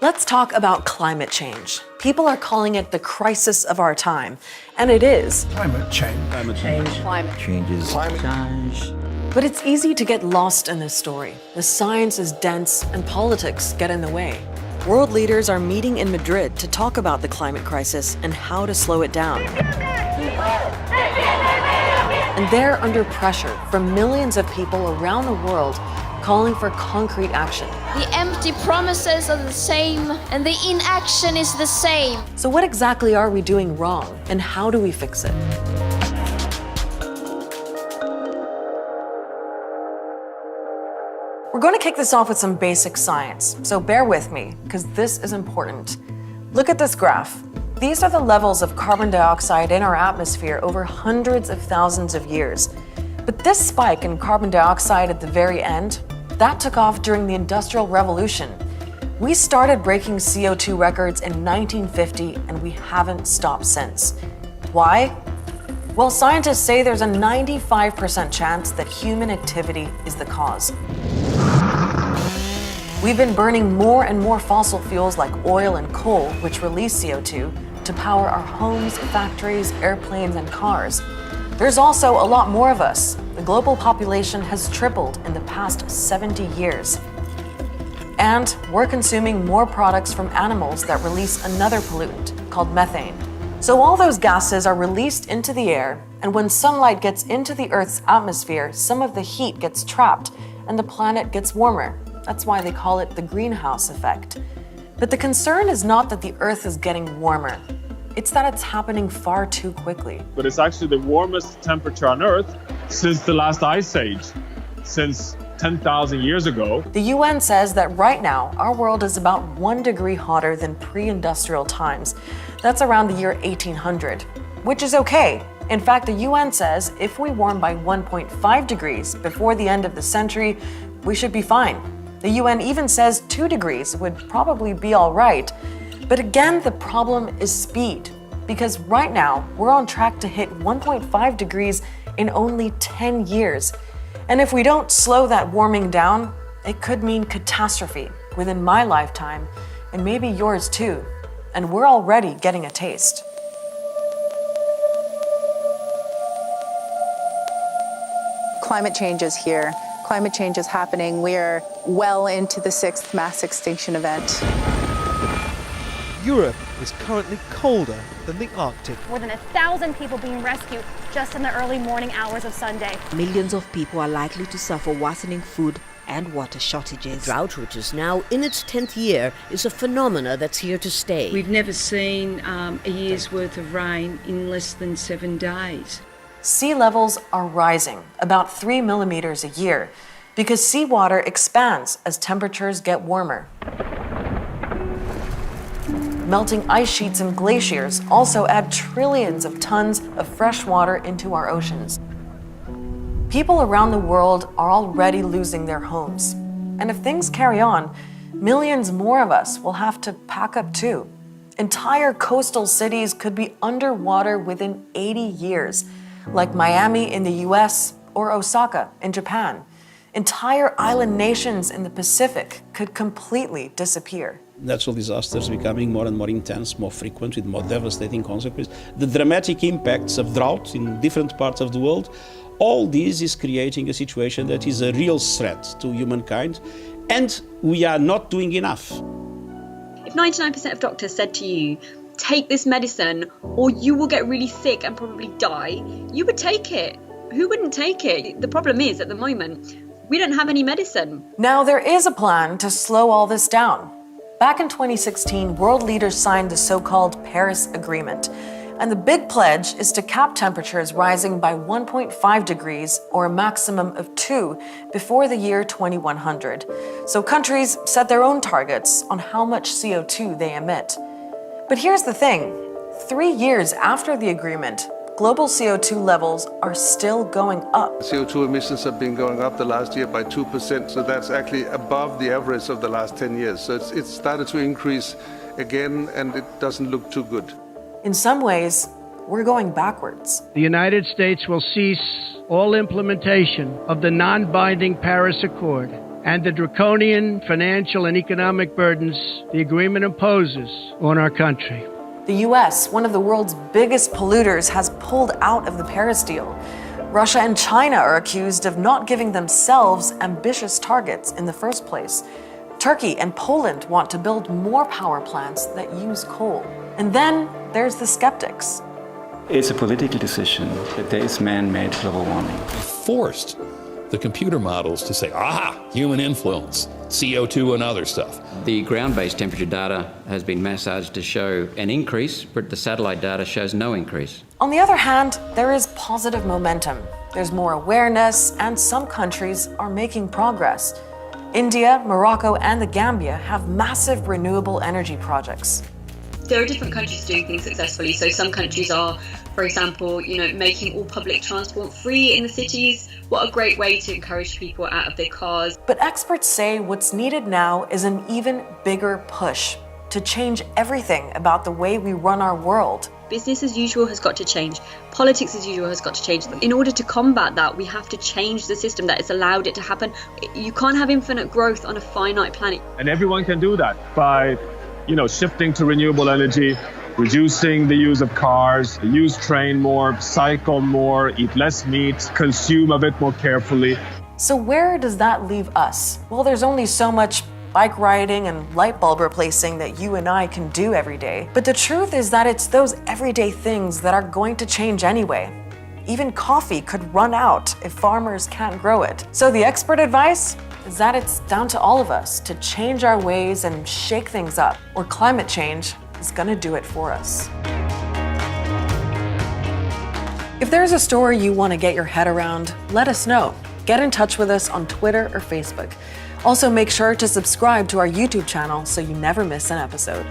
Let's talk about climate change. People are calling it the crisis of our time, and it is. Climate change. Climate change. Climate Changes. Climate change. But it's easy to get lost in this story. The science is dense and politics get in the way. World leaders are meeting in Madrid to talk about the climate crisis and how to slow it down. And they're under pressure from millions of people around the world calling for concrete action. The empty promises are the same, and the inaction is the same. So what exactly are we doing wrong, and how do we fix it? We're going to kick this off with some basic science, so bear with me, because this is important. Look at this graph. These are the levels of carbon dioxide in our atmosphere over hundreds of thousands of years. But this spike in carbon dioxide at the very end, that took off during the Industrial Revolution. We started breaking CO2 records in 1950, and we haven't stopped since. Why? Well, scientists say there's a 95% chance that human activity is the cause. We've been burning more and more fossil fuels like oil and coal, which release CO2, to power our homes, factories, airplanes, and cars. There's also a lot more of us. The global population has tripled in the past 70 years. And we're consuming more products from animals that release another pollutant called methane. So all those gases are released into the air, and when sunlight gets into the Earth's atmosphere, some of the heat gets trapped and the planet gets warmer. That's why they call it the greenhouse effect. But the concern is not that the Earth is getting warmer. It's that it's happening far too quickly. But it's actually the warmest temperature on Earth since the last ice age, since 10,000 years ago. The UN says that right now, our world is about 1 degree hotter than pre-industrial times. That's around the year 1800, which is okay. In fact, the UN says if we warm by 1.5 degrees before the end of the century, we should be fine. The UN even says 2 degrees would probably be all right. But again, the problem is speed, because right now we're on track to hit 1.5 degrees in only 10 years. And if we don't slow that warming down, it could mean catastrophe within my lifetime, and maybe yours too. And we're already getting a taste. Climate change is here. Climate change is happening. We are well into the 6th mass extinction event. Europe is currently colder than the Arctic. More than 1,000 people being rescued just in the early morning hours of Sunday. Millions of people are likely to suffer worsening food and water shortages. Drought, which is now in its 10th year, is a phenomena that's here to stay. We've never seen a year's worth of rain in less than 7 days. Sea levels are rising about 3 millimeters a year because seawater expands as temperatures get warmer. Melting ice sheets and glaciers also add trillions of tons of fresh water into our oceans. People around the world are already losing their homes. And if things carry on, millions more of us will have to pack up too. Entire coastal cities could be underwater within 80 years, like Miami in the US or Osaka in Japan. Entire island nations in the Pacific could completely disappear. Natural disasters becoming more and more intense, more frequent, with more devastating consequences. The dramatic impacts of drought in different parts of the world, all this is creating a situation that is a real threat to humankind, and we are not doing enough. If 99% of doctors said to you, take this medicine or you will get really sick and probably die, you would take it. Who wouldn't take it? The problem is, at the moment, we don't have any medicine. Now, there is a plan to slow all this down. Back in 2016, world leaders signed the so-called Paris Agreement. And the big pledge is to cap temperatures rising by 1.5 degrees or a maximum of 2 before the year 2100. So countries set their own targets on how much CO2 they emit. But here's the thing. 3 years after the agreement, global CO2 levels are still going up. CO2 emissions have been going up the last year by 2%, so that's actually above the average of the last 10 years. So it's started to increase again, and it doesn't look too good. In some ways, we're going backwards. The United States will cease all implementation of the non-binding Paris Accord and the draconian financial and economic burdens the agreement imposes on our country. The US, one of the world's biggest polluters, has pulled out of the Paris deal. Russia and China are accused of not giving themselves ambitious targets in the first place. Turkey and Poland want to build more power plants that use coal. And then there's the skeptics. It's a political decision that there is man-made global warming. Forced the computer models to say, human influence, CO2 and other stuff. The ground-based temperature data has been massaged to show an increase, but the satellite data shows no increase. On the other hand, there is positive momentum. There's more awareness, and some countries are making progress. India, Morocco, and the Gambia have massive renewable energy projects. There are different countries doing things successfully. So some countries are, for example, making all public transport free in the cities. What a great way to encourage people out of their cars. But experts say what's needed now is an even bigger push to change everything about the way we run our world. Business as usual has got to change. Politics as usual has got to change. In order to combat that, we have to change the system that has allowed it to happen. You can't have infinite growth on a finite planet. And everyone can do that by shifting to renewable energy, reducing the use of cars, use train more, cycle more, eat less meat, consume a bit more carefully. So where does that leave us? Well, there's only so much bike riding and light bulb replacing that you and I can do every day. But the truth is that it's those everyday things that are going to change anyway. Even coffee could run out if farmers can't grow it. So the expert advice is that it's down to all of us to change our ways and shake things up, or climate change is gonna do it for us. If there's a story you want to get your head around, let us know. Get in touch with us on Twitter or Facebook. Also, make sure to subscribe to our YouTube channel so you never miss an episode.